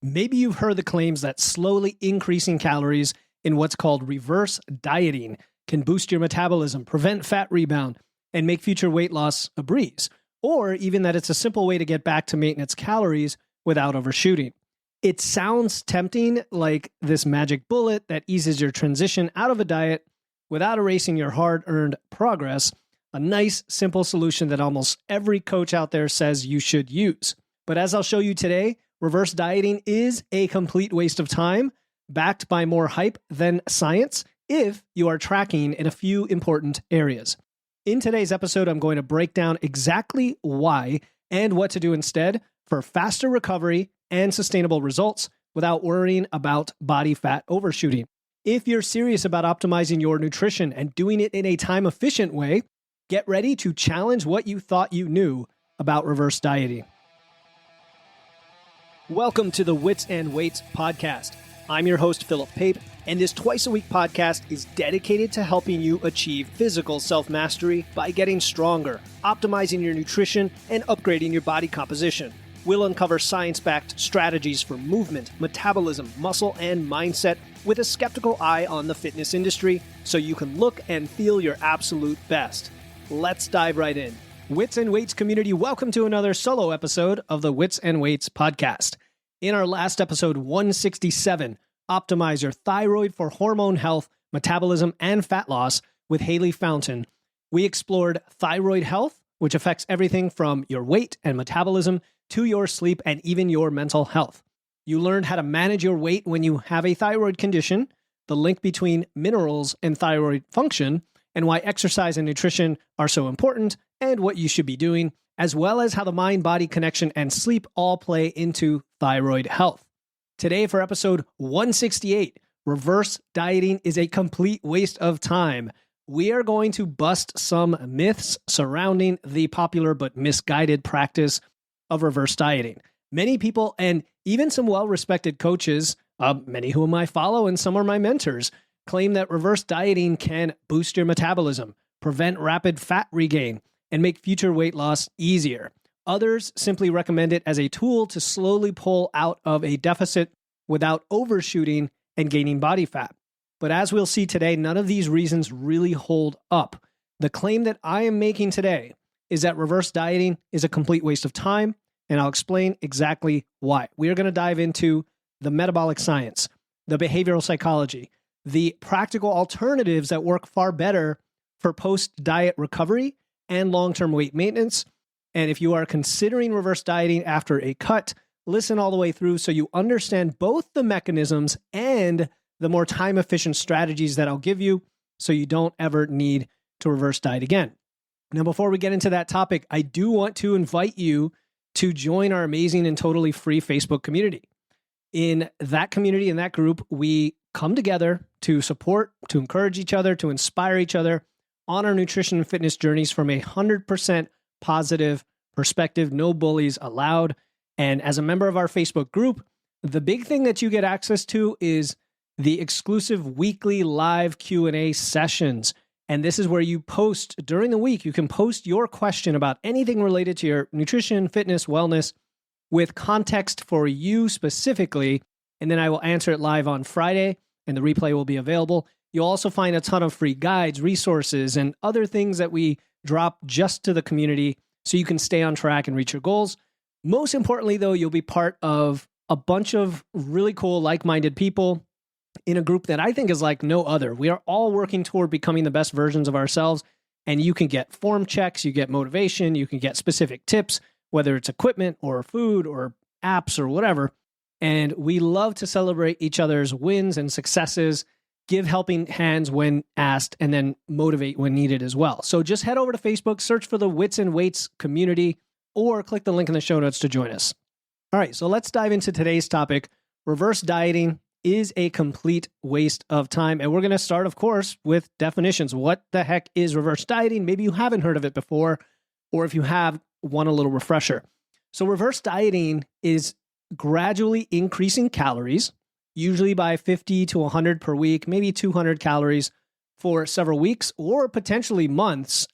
Maybe you've heard the claims that slowly increasing calories in what's called reverse dieting can boost your metabolism, prevent fat rebound, and make future weight loss a breeze. Or even that it's a simple way to get back to maintenance calories without overshooting. It sounds tempting, like this magic bullet that eases your transition out of a diet without erasing your hard-earned progress. A nice, simple solution that almost every coach out there says you should use. But as I'll show you today, reverse dieting is a complete waste of time, backed by more hype than science, if you are tracking in a few important areas. In today's episode, I'm going to break down exactly why and what to do instead for faster recovery and sustainable results without worrying about body fat overshooting. If you're serious about optimizing your nutrition and doing it in a time-efficient way, get ready to challenge what you thought you knew about reverse dieting. Welcome to the Wits and Weights podcast. I'm your host, Philip Pape, and this twice-a-week podcast is dedicated to helping you achieve physical self-mastery by getting stronger, optimizing your nutrition, and upgrading your body composition. We'll uncover science-backed strategies for movement, metabolism, muscle, and mindset with a skeptical eye on the fitness industry so you can look and feel your absolute best. Let's dive right in. Wits and Weights community, welcome to another solo episode of the Wits and Weights podcast. In our last episode 167, Optimize Your Thyroid for Hormone Health, Metabolism, and Fat Loss with Haley Fountain, we explored thyroid health, which affects everything from your weight and metabolism to your sleep and even your mental health. You learned how to manage your weight when you have a thyroid condition, the link between minerals and thyroid function, and why exercise and nutrition are so important and what you should be doing, as well as how the mind-body connection and sleep all play into thyroid health. Today for episode 168, reverse dieting is a complete waste of time. We are going to bust some myths surrounding the popular but misguided practice of reverse dieting. Many people, and even some well-respected coaches, many whom I follow and some are my mentors, claim that reverse dieting can boost your metabolism, prevent rapid fat regain, and make future weight loss easier. Others simply recommend it as a tool to slowly pull out of a deficit without overshooting and gaining body fat. But as we'll see today, none of these reasons really hold up. The claim that I am making today is that reverse dieting is a complete waste of time, and I'll explain exactly why. We are going to dive into the metabolic science, the behavioral psychology, the practical alternatives that work far better for post-diet recovery and long-term weight maintenance. And if you are considering reverse dieting after a cut, listen all the way through so you understand both the mechanisms and the more time-efficient strategies that I'll give you so you don't ever need to reverse diet again. Now, before we get into that topic, I do want to invite you to join our amazing and totally free Facebook community. In that community, in that group, we come together to support, to encourage each other, to inspire each other on our nutrition and fitness journeys from 100% positive perspective, no bullies allowed. And as a member of our Facebook group, the big thing that you get access to is the exclusive weekly live Q&A sessions. And this is where you post during the week. You can post your question about anything related to your nutrition, fitness, wellness with context for you specifically. And then I will answer it live on Friday and the replay will be available. You'll also find a ton of free guides, resources, and other things that we drop just to the community so you can stay on track and reach your goals. Most importantly, though, you'll be part of a bunch of really cool, like-minded people in a group that I think is like no other. We are all working toward becoming the best versions of ourselves, and you can get form checks, you get motivation, you can get specific tips, whether it's equipment or food or apps or whatever. And we love to celebrate each other's wins and successes, give helping hands when asked, and then motivate when needed as well. So just head over to Facebook, search for the Wits and Weights community, or click the link in the show notes to join us. All right, so let's dive into today's topic. Reverse dieting is a complete waste of time. And we're going to start, of course, with definitions. What the heck is reverse dieting? Maybe you haven't heard of it before, or if you have, want a little refresher. So reverse dieting is gradually increasing calories, usually by 50 to 100 per week, maybe 200 calories for several weeks or potentially months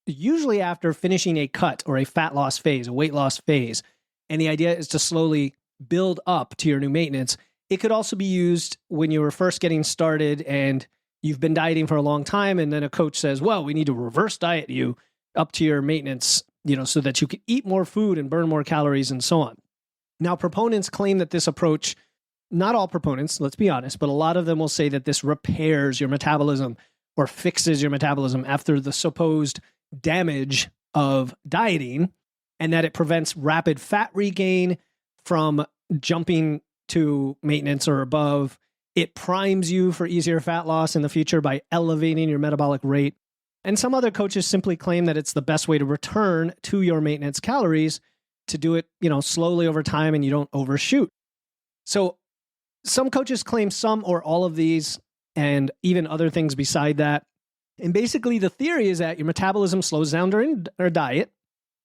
usually after finishing a cut or a fat loss phase, a weight loss phase. And the idea is to slowly build up to your new maintenance. It could also be used when you were first getting started and you've been dieting for a long time, and then a coach says, well, we need to reverse diet you up to your maintenance, so that you can eat more food and burn more calories and so on. Now, proponents claim that this approach, not all proponents, let's be honest, but a lot of them will say that this repairs your metabolism or fixes your metabolism after the supposed damage of dieting, and that it prevents rapid fat regain from jumping to maintenance or above. It primes you for easier fat loss in the future by elevating your metabolic rate. And some other coaches simply claim that it's the best way to return to your maintenance calories, to do it, slowly over time and you don't overshoot. So some coaches claim some or all of these and even other things beside that. And basically the theory is that your metabolism slows down during a diet,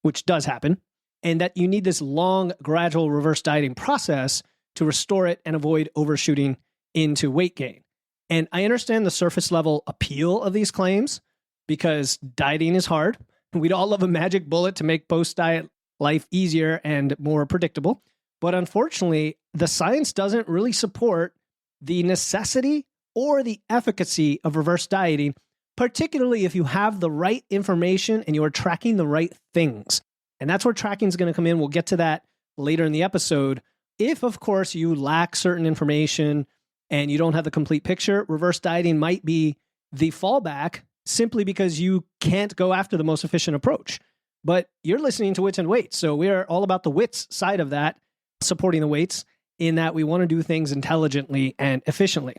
which does happen, and that you need this long, gradual reverse dieting process to restore it and avoid overshooting into weight gain. And I understand the surface level appeal of these claims because dieting is hard. We'd all love a magic bullet to make post-diet life easier and more predictable. But unfortunately, the science doesn't really support the necessity or the efficacy of reverse dieting, particularly if you have the right information and you are tracking the right things. And that's where tracking is going to come in. We'll get to that later in the episode. If, of course, you lack certain information and you don't have the complete picture, reverse dieting might be the fallback simply because you can't go after the most efficient approach. But you're listening to Wits and Weights, so we are all about the wits side of that, supporting the weights in that we want to do things intelligently and efficiently.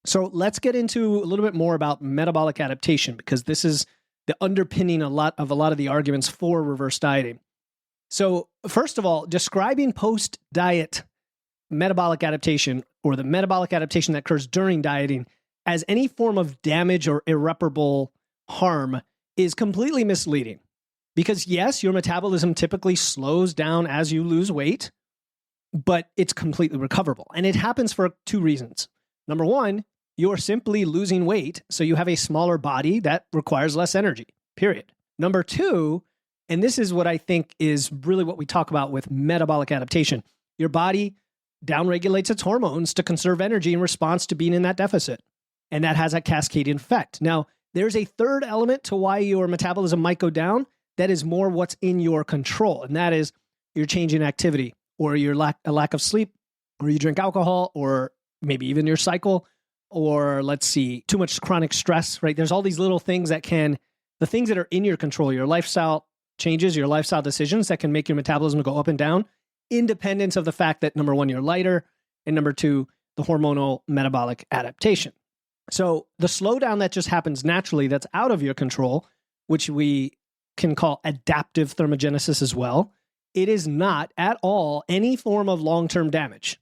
So let's get into a little bit more about metabolic adaptation, because this is the underpinning a lot of the arguments for reverse dieting. So first of all, describing post-diet metabolic adaptation, or the metabolic adaptation that occurs during dieting, as any form of damage or irreparable harm is completely misleading. Because yes, your metabolism typically slows down as you lose weight, but it's completely recoverable. And it happens for two reasons. Number one, you're simply losing weight, so you have a smaller body that requires less energy, period. Number two, and this is what I think is really what we talk about with metabolic adaptation, your body downregulates its hormones to conserve energy in response to being in that deficit. And that has a cascading effect. Now, there's a third element to why your metabolism might go down that is more what's in your control, and that is your change in activity, or your a lack of sleep, or you drink alcohol, or maybe even your cycle, or let's see, too much chronic stress, right? There's all these little things the things that are in your control, your lifestyle changes, your lifestyle decisions that can make your metabolism go up and down, independent of the fact that number one, you're lighter, and number two, the hormonal metabolic adaptation. So the slowdown that just happens naturally that's out of your control, which we can call adaptive thermogenesis as well, it is not at all any form of long-term damage.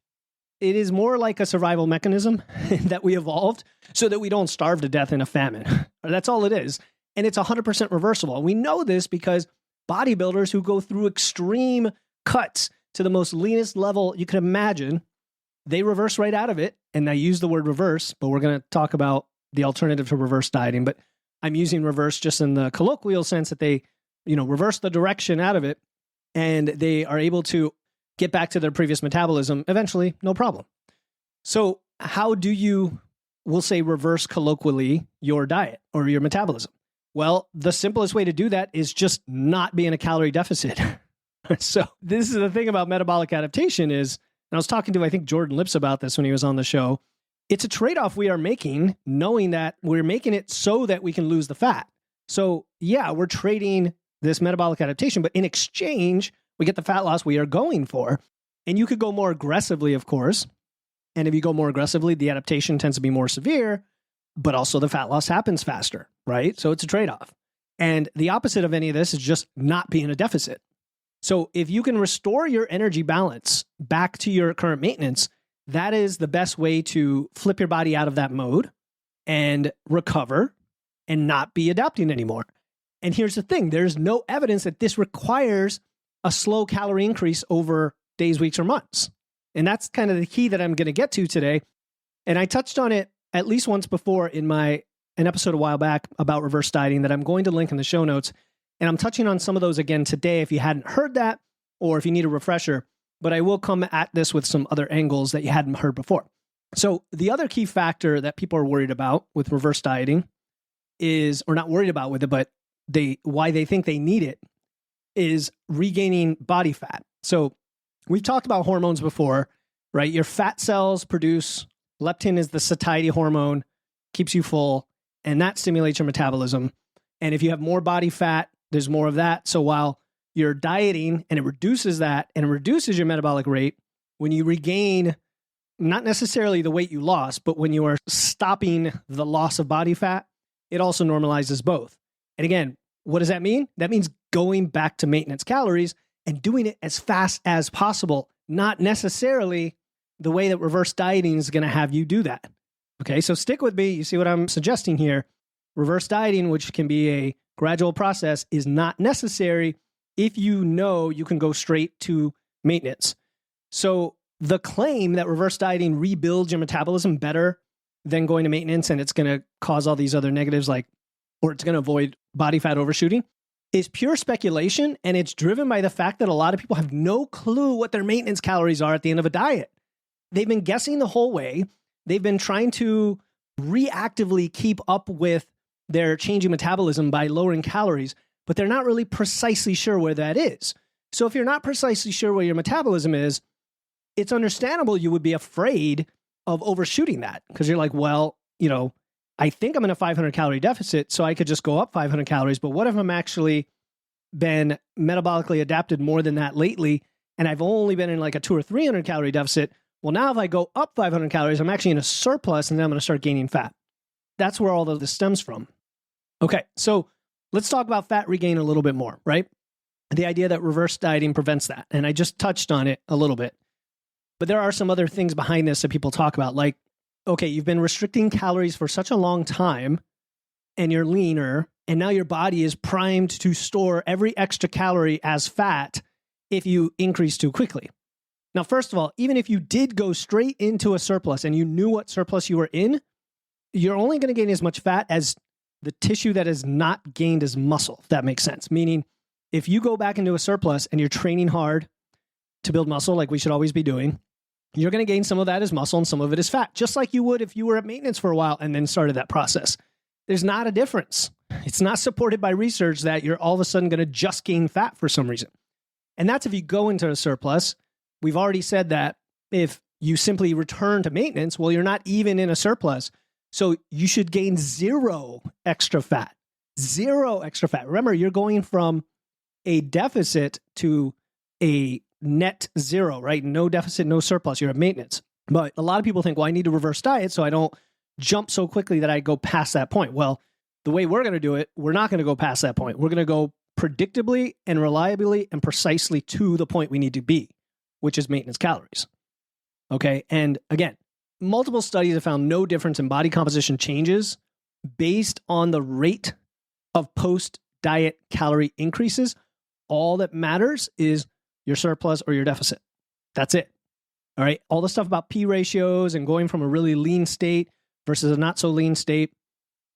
It is more like a survival mechanism that we evolved so that we don't starve to death in a famine. That's all it is. And it's 100% reversible. And we know this because bodybuilders who go through extreme cuts to the most leanest level you can imagine, they reverse right out of it. And I use the word reverse, but we're going to talk about the alternative to reverse dieting. But I'm using reverse just in the colloquial sense that they, reverse the direction out of it, and they are able to get back to their previous metabolism eventually, no problem. So how do you, we'll say, reverse colloquially your diet or your metabolism? Well, the simplest way to do that is just not be in a calorie deficit. So this is the thing about metabolic adaptation is, and I was talking to, I think, Jordan Lips about this when he was on the show. It's a trade-off we are making, knowing that we're making it so that we can lose the fat. So yeah, we're trading this metabolic adaptation, but in exchange, we get the fat loss we are going for. And you could go more aggressively, of course. And if you go more aggressively, the adaptation tends to be more severe, but also the fat loss happens faster, right? So it's a trade-off. And the opposite of any of this is just not be in a deficit. So if you can restore your energy balance back to your current maintenance, that is the best way to flip your body out of that mode and recover and not be adapting anymore. And here's the thing, there's no evidence that this requires a slow calorie increase over days, weeks, or months. And that's kind of the key that I'm going to get to today. And I touched on it at least once before in an episode a while back about reverse dieting that I'm going to link in the show notes. And I'm touching on some of those again today if you hadn't heard that, or if you need a refresher. but I will come at this with some other angles that you hadn't heard before. So the other key factor that people are worried about with reverse dieting is, or not worried about with it, but why they think they need it is regaining body fat. So we've talked about hormones before, right? Your fat cells produce leptin, is the satiety hormone, keeps you full, and that stimulates your metabolism. And if you have more body fat, there's more of that. So while you're dieting and it reduces that and it reduces your metabolic rate, when you regain not necessarily the weight you lost, but when you are stopping the loss of body fat, it also normalizes both. And again, what does that mean? That means going back to maintenance calories and doing it as fast as possible, not necessarily the way that reverse dieting is going to have you do that. Okay, so stick with me. You see what I'm suggesting here? Reverse dieting, which can be a gradual process, is not necessary if you know you can go straight to maintenance. So the claim that reverse dieting rebuilds your metabolism better than going to maintenance and it's going to cause all these other negatives, or it's going to avoid body fat overshooting, is pure speculation, and it's driven by the fact that a lot of people have no clue what their maintenance calories are at the end of a diet. They've been guessing the whole way. They've been trying to reactively keep up with their changing metabolism by lowering calories, but they're not really precisely sure where that is. So if you're not precisely sure where your metabolism is, it's understandable you would be afraid of overshooting that, because you're like, well, I think I'm in a 500 calorie deficit, so I could just go up 500 calories. But what if I'm actually been metabolically adapted more than that lately, and I've only been in like a 200 or 300 calorie deficit? Well, now if I go up 500 calories, I'm actually in a surplus, and then I'm going to start gaining fat. That's where all of this stems from. Okay, so let's talk about fat regain a little bit more, right? The idea that reverse dieting prevents that. And I just touched on it a little bit. But there are some other things behind this that people talk about, like, okay, you've been restricting calories for such a long time and you're leaner, and now your body is primed to store every extra calorie as fat if you increase too quickly. Now, first of all, even if you did go straight into a surplus and you knew what surplus you were in, you're only going to gain as much fat as the tissue that is not gained as muscle, if that makes sense. Meaning, if you go back into a surplus and you're training hard to build muscle, like we should always be doing, you're going to gain some of that as muscle and some of it as fat, just like you would if you were at maintenance for a while and then started that process. There's not a difference. It's not supported by research that you're all of a sudden going to just gain fat for some reason. And that's if you go into a surplus. We've already said that if you simply return to maintenance, well, you're not even in a surplus. So you should gain zero extra fat. Zero extra fat. Remember, you're going from a deficit to a net zero, right? No deficit, no surplus. You're at maintenance. But a lot of people think, well, I need to reverse diet so I don't jump so quickly that I go past that point. Well, the way we're going to do it, we're not going to go past that point. We're going to go predictably and reliably and precisely to the point we need to be, which is maintenance calories. Okay. And again, multiple studies have found no difference in body composition changes based on the rate of post-diet calorie increases. All that matters is your surplus or your deficit. That's it. All right. All the stuff about P ratios and going from a really lean state versus a not so lean state.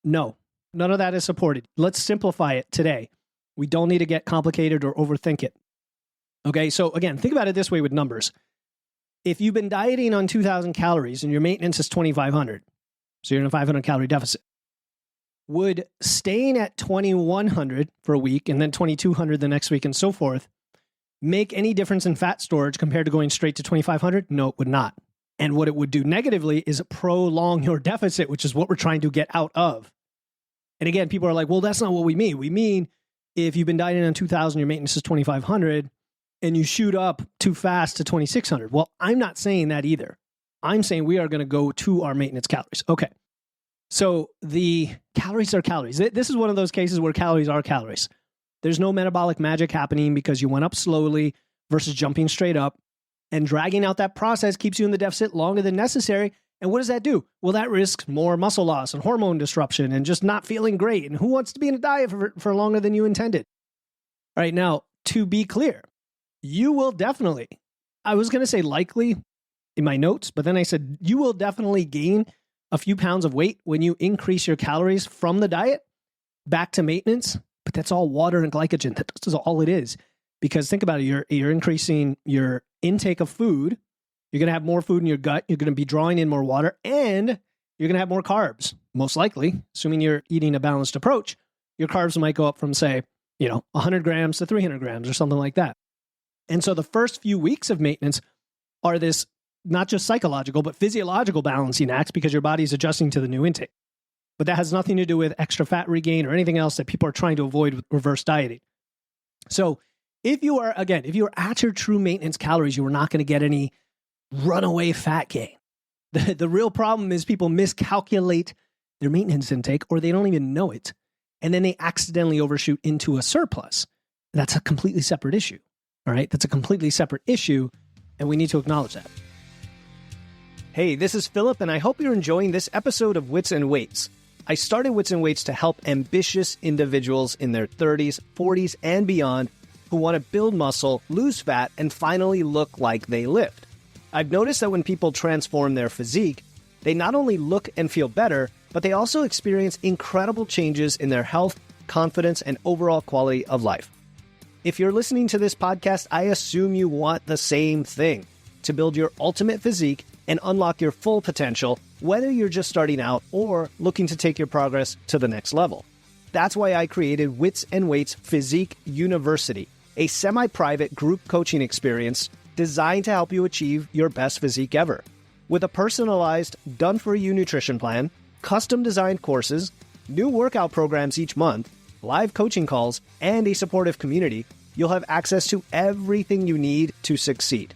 No, none of that is supported. Let's simplify it today. We don't need to get complicated or overthink it. Okay. So again, think about it this way with numbers. If you've been dieting on 2,000 calories and your maintenance is 2,500, so you're in a 500 calorie deficit, would staying at 2,100 for a week and then 2,200 the next week and so forth make any difference in fat storage compared to going straight to 2,500? No, it would not. And what it would do negatively is prolong your deficit, which is what we're trying to get out of. And again, people are like, well, that's not what we mean. We mean if you've been dieting on 2,000, your maintenance is 2,500, and you shoot up too fast to 2,600. Well, I'm not saying that either. I'm saying we are going to go to our maintenance calories. Okay. So the calories are calories. This is one of those cases where calories are calories. There's no metabolic magic happening because you went up slowly versus jumping straight up. And dragging out that process keeps you in the deficit longer than necessary. And what does that do? Well, that risks more muscle loss and hormone disruption and just not feeling great. And who wants to be in a diet for longer than you intended? All right. Now, to be clear, you will definitely, I was going to say likely in my notes, but then I said you will definitely gain a few pounds of weight when you increase your calories from the diet back to maintenance. But that's all water and glycogen. That's all it is. Because think about it, you're increasing your intake of food. You're going to have more food in your gut. You're going to be drawing in more water, and you're going to have more carbs. Most likely, assuming you're eating a balanced approach, your carbs might go up from, say, 100 grams to 300 grams or something like that. And so the first few weeks of maintenance are this not just psychological, but physiological balancing acts because your body's adjusting to the new intake. But that has nothing to do with extra fat regain or anything else that people are trying to avoid with reverse dieting. So if you are at your true maintenance calories, you are not going to get any runaway fat gain. The real problem is people miscalculate their maintenance intake, or they don't even know it. And then they accidentally overshoot into a surplus. That's a completely separate issue. All right. That's a completely separate issue. And we need to acknowledge that. Hey, this is Philip, and I hope you're enjoying this episode of Wits and Weights. I started Wits and Weights to help ambitious individuals in their 30s, 40s, and beyond who want to build muscle, lose fat, and finally look like they lift. I've noticed that when people transform their physique, they not only look and feel better, but they also experience incredible changes in their health, confidence, and overall quality of life. If you're listening to this podcast, I assume you want the same thing, to build your ultimate physique and unlock your full potential, whether you're just starting out or looking to take your progress to the next level. That's why I created Wits and Weights Physique University, a semi-private group coaching experience designed to help you achieve your best physique ever. With a personalized, done-for-you nutrition plan, custom-designed courses, new workout programs each month, live coaching calls, and a supportive community, you'll have access to everything you need to succeed.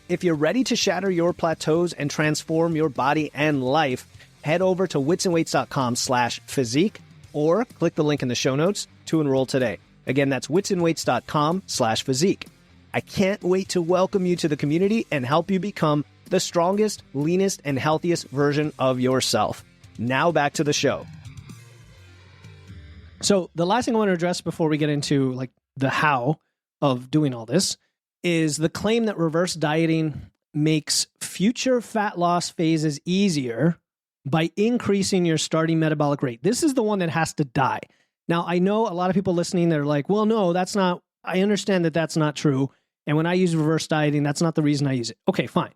If you're ready to shatter your plateaus and transform your body and life, head over to witsandweights.com/physique or click the link in the show notes to enroll today. Again, that's witsandweights.com/physique. I can't wait to welcome you to the community and help you become the strongest, leanest, and healthiest version of yourself. Now back to the show. So the last thing I want to address before we get into the how of doing all this is the claim that reverse dieting makes future fat loss phases easier by increasing your starting metabolic rate. This is the one that has to die. Now, I know a lot of people listening, they're like, well, no, that's not, I understand that that's not true. And when I use reverse dieting, that's not the reason I use it. Okay, fine.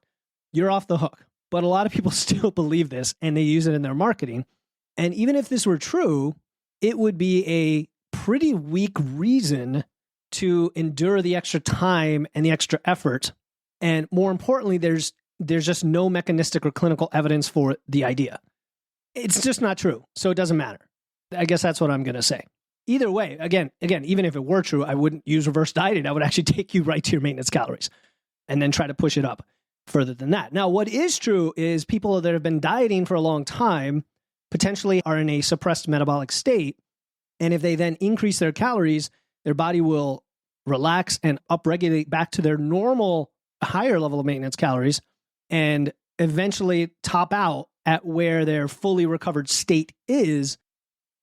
You're off the hook. But a lot of people still believe this and they use it in their marketing. And even if this were true, it would be a pretty weak reason to endure the extra time and the extra effort. And more importantly, there's just no mechanistic or clinical evidence for the idea. It's just not true. So it doesn't matter. I guess that's what I'm going to say. Either way, again, even if it were true, I wouldn't use reverse dieting. I would actually take you right to your maintenance calories and then try to push it up further than that. Now, what is true is people that have been dieting for a long time potentially are in a suppressed metabolic state. And if they then increase their calories, their body will relax and upregulate back to their normal higher level of maintenance calories and eventually top out at where their fully recovered state is.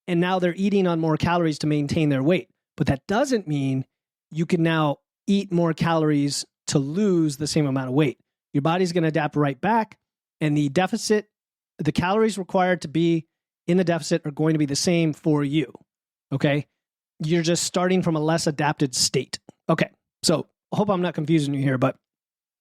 And now they're eating on more calories to maintain their weight. But that doesn't mean you can now eat more calories to lose the same amount of weight. Your body's going to adapt right back, and the deficit, the calories required to be in the deficit are going to be the same for you. Okay? You're just starting from a less adapted state. Okay. So I hope I'm not confusing you here, but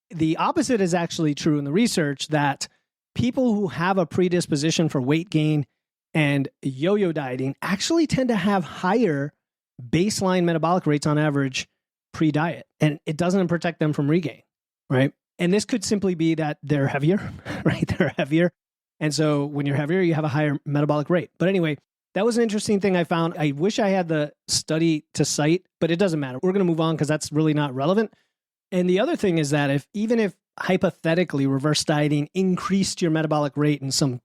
the opposite is actually true in the research, that people who have a predisposition for weight gain and yo-yo dieting actually tend to have higher baseline metabolic rates on average pre-diet, and it doesn't protect them from regain, right? And this could simply be that they're heavier, right? They're heavier. And so when you're heavier, you have a higher metabolic rate. But anyway, that was an interesting thing I found. I wish I had the study to cite, but it doesn't matter. We're going to move on because that's really not relevant. And the other thing is that even if hypothetically reverse dieting increased your metabolic rate in some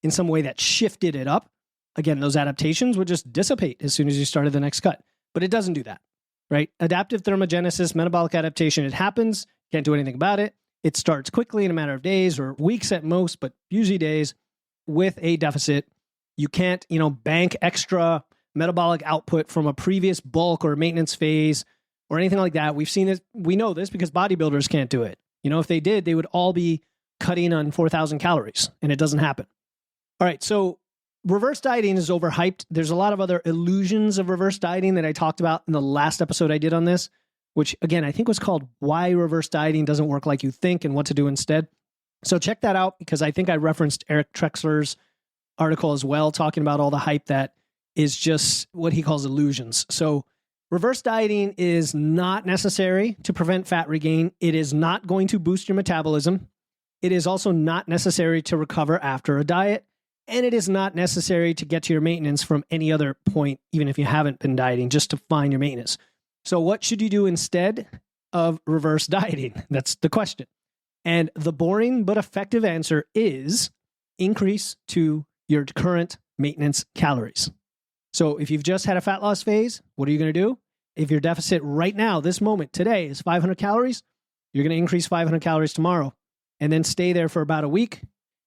way that shifted it up, again, those adaptations would just dissipate as soon as you started the next cut. But it doesn't do that, right? Adaptive thermogenesis, metabolic adaptation, it happens. Can't do anything about it. It starts quickly in a matter of days or weeks at most, but usually days with a deficit. You can't, bank extra metabolic output from a previous bulk or maintenance phase or anything like that. We've seen this. We know this because bodybuilders can't do it. If they did, they would all be cutting on 4,000 calories, and it doesn't happen. All right, so reverse dieting is overhyped. There's a lot of other illusions of reverse dieting that I talked about in the last episode I did on this. which again, I think was called Why Reverse Dieting Doesn't Work Like You Think and What to Do Instead. So check that out, because I think I referenced Eric Trexler's article as well, talking about all the hype that is just what he calls illusions. So reverse dieting is not necessary to prevent fat regain. It is not going to boost your metabolism. It is also not necessary to recover after a diet. And it is not necessary to get to your maintenance from any other point, even if you haven't been dieting, just to find your maintenance. So what should you do instead of reverse dieting? That's the question. And the boring but effective answer is increase to your current maintenance calories. So if you've just had a fat loss phase, what are you going to do? If your deficit right now, this moment, today is 500 calories, you're going to increase 500 calories tomorrow and then stay there for about a week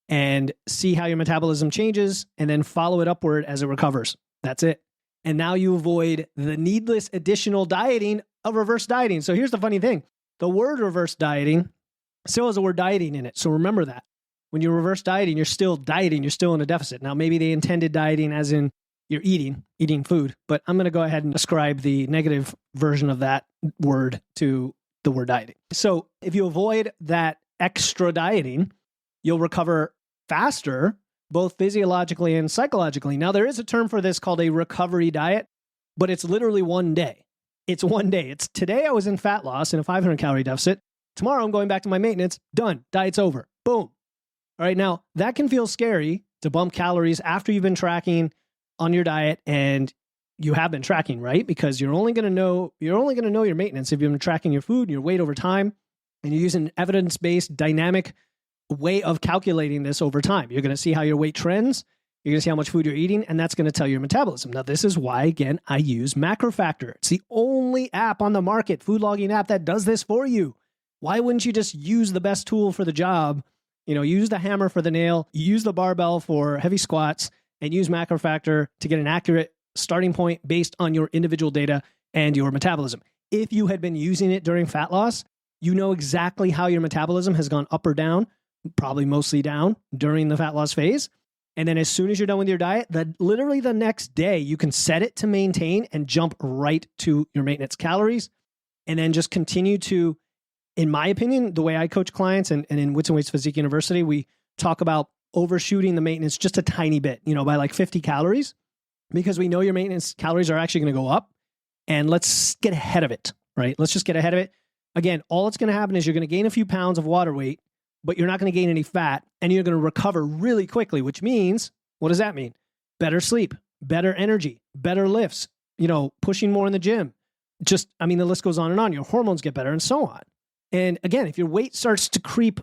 and see how your metabolism changes and then follow it upward as it recovers. That's it. And now you avoid the needless additional dieting of reverse dieting. So here's the funny thing. The word reverse dieting still has the word dieting in it. So remember that. When you're reverse dieting, you're still dieting. You're still in a deficit. Now, maybe they intended dieting as in you're eating food, but I'm going to go ahead and ascribe the negative version of that word to the word dieting. So if you avoid that extra dieting, you'll recover faster, both physiologically and psychologically. Now, there is a term for this called a recovery diet, but it's literally one day. It's one day. It's today I was in fat loss in a 500 calorie deficit. Tomorrow I'm going back to my maintenance. Done. Diet's over. Boom. All right. Now, that can feel scary to bump calories after you've been tracking on your diet, and you have been tracking, right? Because you're only going to know your maintenance if you've been tracking your food and your weight over time, and you're using an evidence-based dynamic way of calculating this over time. You're going to see how your weight trends. You're going to see how much food you're eating, and that's going to tell your metabolism. Now, this is why, again, I use MacroFactor. It's the only app on the market, food logging app, that does this for you. Why wouldn't you just use the best tool for the job? Use the hammer for the nail, use the barbell for heavy squats, and use MacroFactor to get an accurate starting point based on your individual data and your metabolism. If you had been using it during fat loss, you know exactly how your metabolism has gone up or down, probably mostly down during the fat loss phase. And then as soon as you're done with your diet, literally the next day, you can set it to maintain and jump right to your maintenance calories. And then just continue to, in my opinion, the way I coach clients and in Wits and Weights Physique University, we talk about overshooting the maintenance just a tiny bit, by like 50 calories, because we know your maintenance calories are actually going to go up. And let's get ahead of it, right? Let's just get ahead of it. Again, all that's going to happen is you're going to gain a few pounds of water weight, but you're not going to gain any fat, and you're going to recover really quickly, which means, what does that mean? Better sleep, better energy, better lifts, pushing more in the gym. The list goes on and on. Your hormones get better and so on. And again, if your weight starts to creep,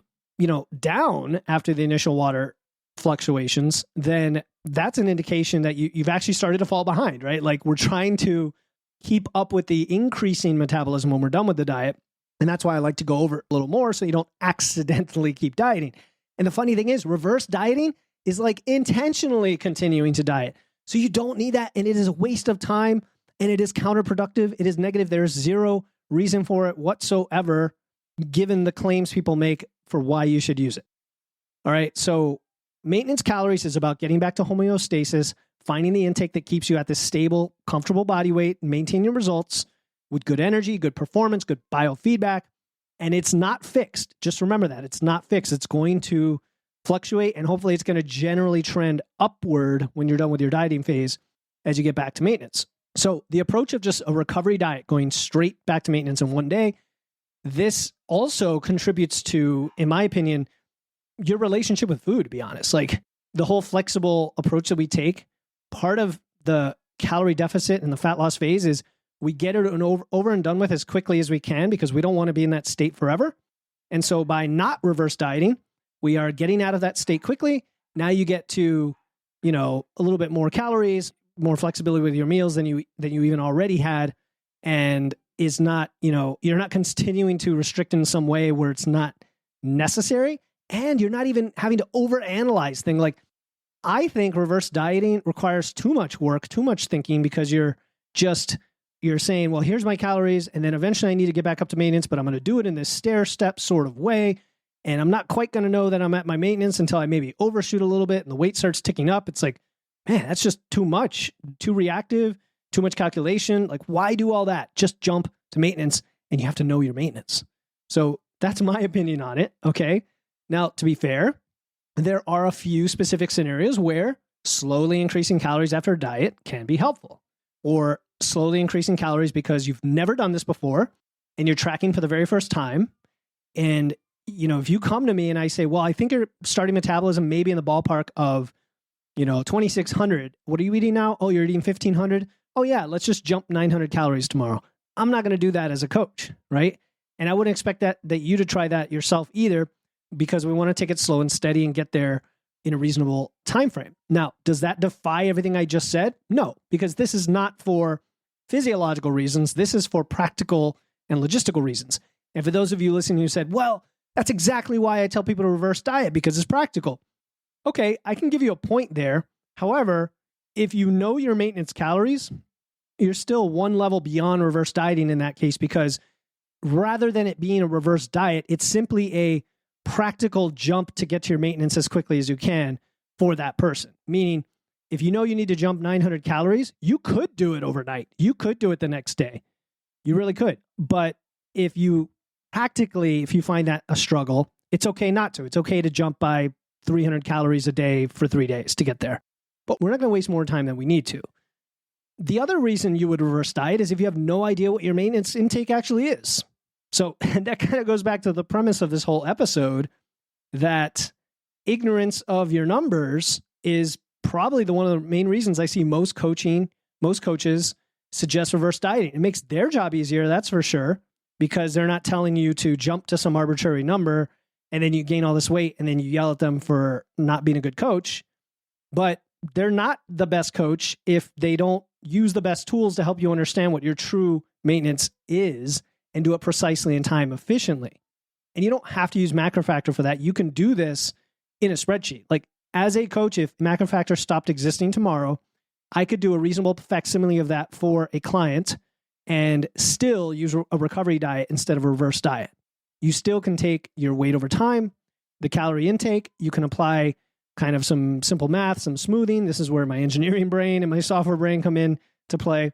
down after the initial water fluctuations, then that's an indication that you've actually started to fall behind, right? Like, we're trying to keep up with the increasing metabolism when we're done with the diet. And that's why I like to go over it a little more so you don't accidentally keep dieting. And the funny thing is, reverse dieting is like intentionally continuing to diet. So you don't need that. And it is a waste of time, and it is counterproductive. It is negative. There's zero reason for it whatsoever, given the claims people make for why you should use it. All right. So maintenance calories is about getting back to homeostasis, finding the intake that keeps you at this stable, comfortable body weight, maintain your results with good energy, good performance, good biofeedback. And it's not fixed. Just remember that. It's not fixed. It's going to fluctuate, and hopefully it's going to generally trend upward when you're done with your dieting phase as you get back to maintenance. So the approach of just a recovery diet, going straight back to maintenance in one day, this also contributes to, in my opinion, your relationship with food, to be honest. Like, the whole flexible approach that we take, part of the calorie deficit and the fat loss phase is we get it over and done with as quickly as we can, because we don't want to be in that state forever. And so by not reverse dieting, we are getting out of that state quickly. Now you get to, a little bit more calories, more flexibility with your meals than you even already had. And is not, you're not continuing to restrict in some way where it's not necessary. And you're not even having to overanalyze things. Like, I think reverse dieting requires too much work, too much thinking, because you're saying, well, here's my calories, and then eventually I need to get back up to maintenance, but I'm going to do it in this stair step sort of way. And I'm not quite going to know that I'm at my maintenance until I maybe overshoot a little bit and the weight starts ticking up. It's like, man, that's just too much, too reactive, too much calculation. Like, why do all that? Just jump to maintenance and you have to know your maintenance. So that's my opinion on it. Okay. Now, to be fair, there are a few specific scenarios where slowly increasing calories after a diet can be helpful, or slowly increasing calories because you've never done this before and you're tracking for the very first time. And, if you come to me and I say, well, I think your starting metabolism may be in the ballpark of, 2,600. What are you eating now? Oh, you're eating 1,500. Oh yeah, let's just jump 900 calories tomorrow. I'm not going to do that as a coach, right? And I wouldn't expect that you to try that yourself either, because we want to take it slow and steady and get there in a reasonable time frame. Now, does that defy everything I just said? No, because this is not for physiological reasons. This is for practical and logistical reasons. And for those of you listening who said, well, that's exactly why I tell people to reverse diet, because it's practical. Okay, I can give you a point there. However, if you know your maintenance calories, you're still one level beyond reverse dieting in that case, because rather than it being a reverse diet, it's simply a practical jump to get to your maintenance as quickly as you can for that person. Meaning, if you know you need to jump 900 calories, you could do it overnight. You could do it the next day. You really could. But if you find that a struggle, it's okay not to. It's okay to jump by 300 calories a day for 3 days to get there. But we're not going to waste more time than we need to. The other reason you would reverse diet is if you have no idea what your maintenance intake actually is. So and that kind of goes back to the premise of this whole episode, that ignorance of your numbers is probably one of the main reasons I see most coaches suggest reverse dieting. It makes their job easier, that's for sure, because they're not telling you to jump to some arbitrary number and then you gain all this weight and then you yell at them for not being a good coach. But they're not the best coach if they don't use the best tools to help you understand what your true maintenance is and do it precisely in time efficiently. And you don't have to use MacroFactor for that. You can do this in a spreadsheet. Like, as a coach, if MacroFactor stopped existing tomorrow, I could do a reasonable facsimile of that for a client and still use a recovery diet instead of a reverse diet. You still can take your weight over time, the calorie intake. You can apply kind of some simple math, some smoothing. This is where my engineering brain and my software brain come in to play.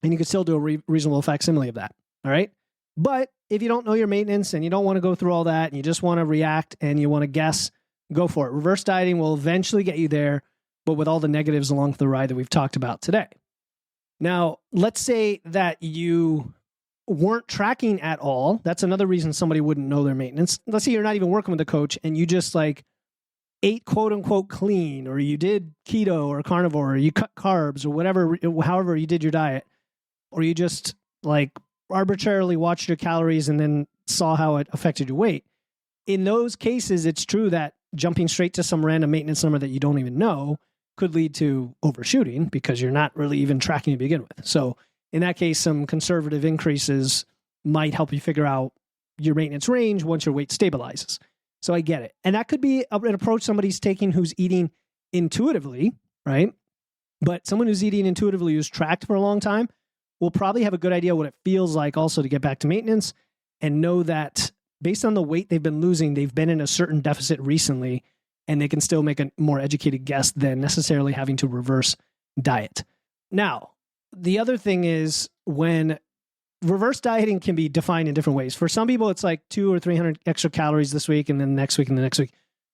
And you can still do a reasonable facsimile of that. All right. But if you don't know your maintenance and you don't want to go through all that and you just want to react and you want to guess, go for it. Reverse dieting will eventually get you there, but with all the negatives along the ride that we've talked about today. Now, let's say that you weren't tracking at all. That's another reason somebody wouldn't know their maintenance. Let's say you're not even working with a coach and you just ate quote unquote clean, or you did keto or carnivore, or you cut carbs or whatever, however you did your diet, or you just arbitrarily watched your calories and then saw how it affected your weight. In those cases, it's true that jumping straight to some random maintenance number that you don't even know could lead to overshooting because you're not really even tracking to begin with. So in that case, some conservative increases might help you figure out your maintenance range once your weight stabilizes. So I get it. And that could be an approach somebody's taking who's eating intuitively, right? But someone who's eating intuitively, who's tracked for a long time, will probably have a good idea what it feels like also to get back to maintenance and know that based on the weight they've been losing, they've been in a certain deficit recently, and they can still make a more educated guess than necessarily having to reverse diet. Now, the other thing is when reverse dieting can be defined in different ways. For some people, it's like 200 or 300 extra calories this week and then next week and the next week.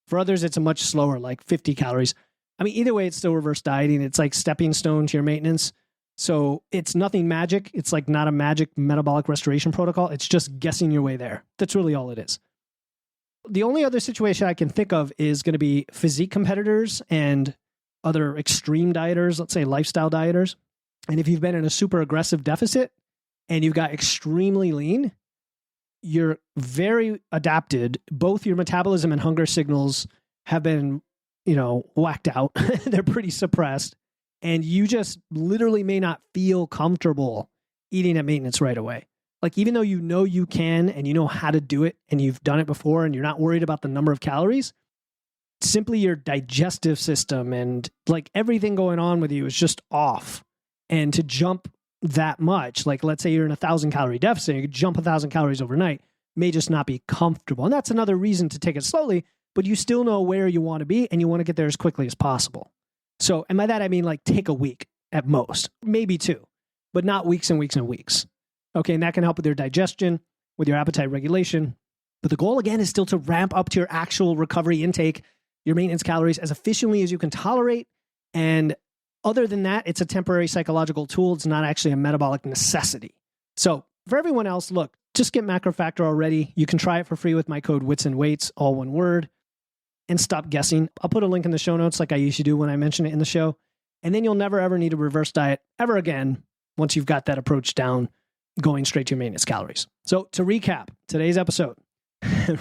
For others, it's a much slower, like 50 calories. I mean, either way, it's still reverse dieting. It's like stepping stone to your maintenance. So it's nothing magic. It's like not a magic metabolic restoration protocol. It's just guessing your way there. That's really all it is. The only other situation I can think of is going to be physique competitors and other extreme dieters, let's say lifestyle dieters. And if you've been in a super aggressive deficit and you've got extremely lean, you're very adapted. Both your metabolism and hunger signals have been, whacked out. They're pretty suppressed. And you just literally may not feel comfortable eating at maintenance right away. Like, even though you know you can and you know how to do it and you've done it before and you're not worried about the number of calories, simply your digestive system and everything going on with you is just off. And to jump that much, let's say you're in 1,000 calorie deficit, you could jump 1,000 calories overnight, may just not be comfortable. And that's another reason to take it slowly, but you still know where you want to be and you want to get there as quickly as possible. So, and by that, I mean take a week at most, maybe 2, but not weeks and weeks and weeks. Okay, and that can help with your digestion, with your appetite regulation. But the goal, again, is still to ramp up to your actual recovery intake, your maintenance calories as efficiently as you can tolerate. And other than that, it's a temporary psychological tool. It's not actually a metabolic necessity. So for everyone else, look, just get MacroFactor already. You can try it for free with my code WITS and WEIGHTS, all one word, and stop guessing. I'll put a link in the show notes like I usually do when I mention it in the show. And then you'll never, ever need a reverse diet ever again once you've got that approach down, going straight to your maintenance calories. So to recap today's episode,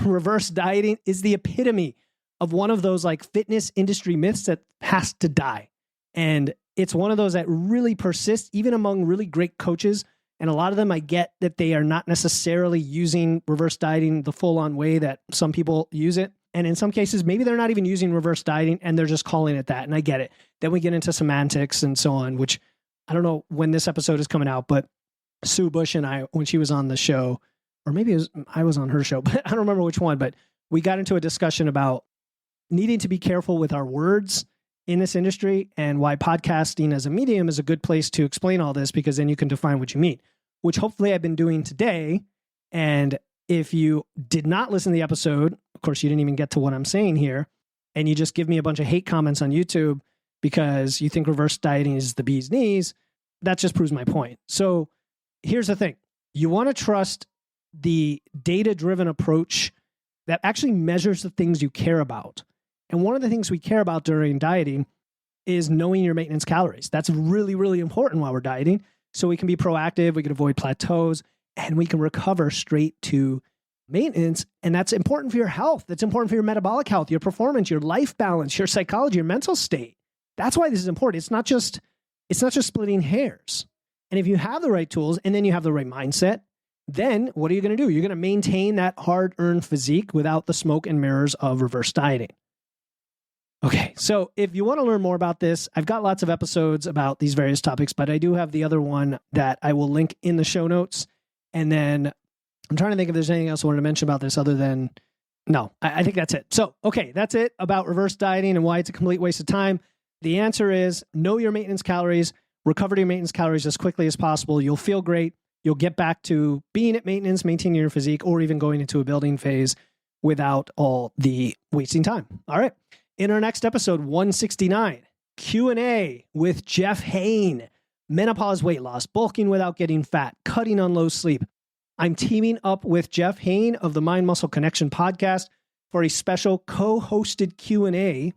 reverse dieting is the epitome of one of those like fitness industry myths that has to die. And it's one of those that really persists even among really great coaches. And a lot of them, I get that they are not necessarily using reverse dieting the full-on way that some people use it. And in some cases, maybe they're not even using reverse dieting and they're just calling it that. And I get it. Then we get into semantics and so on, which I don't know when this episode is coming out, but Sue Bush and I, when she was on the show, or maybe I was on her show, but I don't remember which one, but we got into a discussion about needing to be careful with our words in this industry and why podcasting as a medium is a good place to explain all this, because then you can define what you mean, which hopefully I've been doing today. And if you did not listen to the episode, of course, you didn't even get to what I'm saying here, and you just give me a bunch of hate comments on YouTube because you think reverse dieting is the bee's knees, that just proves my point. So here's the thing. You want to trust the data-driven approach that actually measures the things you care about. And one of the things we care about during dieting is knowing your maintenance calories. That's really, really important while we're dieting. So we can be proactive, we can avoid plateaus, and we can recover straight to maintenance. And that's important for your health. That's important for your metabolic health, your performance, your life balance, your psychology, your mental state. That's why this is important. It's not just splitting hairs. And if you have the right tools and then you have the right mindset, then what are you going to do? You're going to maintain that hard-earned physique without the smoke and mirrors of reverse dieting. Okay, so if you want to learn more about this, I've got lots of episodes about these various topics, but I do have the other one that I will link in the show notes. And then I'm trying to think if there's anything else I wanted to mention about this other than, no, I think that's it. So, okay, that's it about reverse dieting and why it's a complete waste of time. The answer is know your maintenance calories, recover your maintenance calories as quickly as possible. You'll feel great. You'll get back to being at maintenance, maintaining your physique, or even going into a building phase without all the wasting time. All right. In our next episode, 169, Q&A with Jeff Hain, menopause weight loss, bulking without getting fat, cutting on low sleep. I'm teaming up with Jeff Hain of the Mind Muscle Connection podcast for a special co-hosted Q&A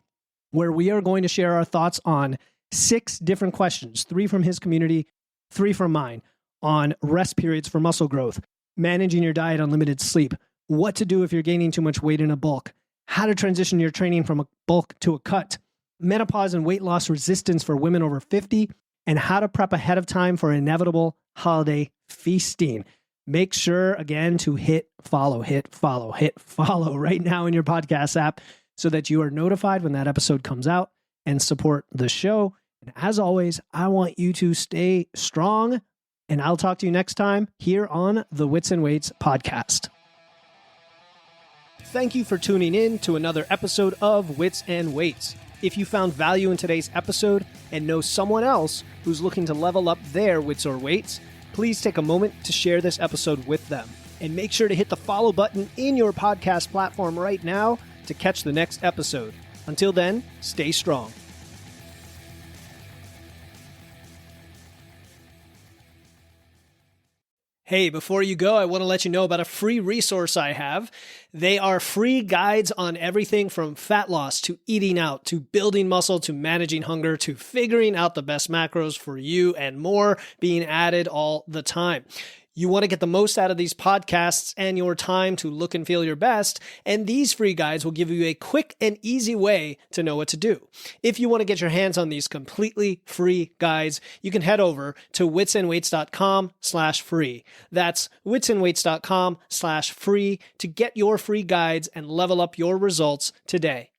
where we are going to share our thoughts on 6 different questions, 3 from his community, 3 from mine, on rest periods for muscle growth, managing your diet on limited sleep, what to do if you're gaining too much weight in a bulk, how to transition your training from a bulk to a cut, menopause and weight loss resistance for women over 50, and how to prep ahead of time for inevitable holiday feasting. Make sure, again, to hit follow right now in your podcast app so that you are notified when that episode comes out and support the show. And as always, I want you to stay strong, and I'll talk to you next time here on the Wits and Weights podcast. Thank you for tuning in to another episode of Wits and Weights. If you found value in today's episode and know someone else who's looking to level up their wits or weights, please take a moment to share this episode with them. And make sure to hit the follow button in your podcast platform right now to catch the next episode. Until then, stay strong. Hey, before you go, I want to let you know about a free resource I have. They are free guides on everything from fat loss to eating out to building muscle to managing hunger to figuring out the best macros for you and more being added all the time. You want to get the most out of these podcasts and your time to look and feel your best, and these free guides will give you a quick and easy way to know what to do. If you want to get your hands on these completely free guides, you can head over to witsandweights.com/free. That's witsandweights.com/free to get your free guides and level up your results today.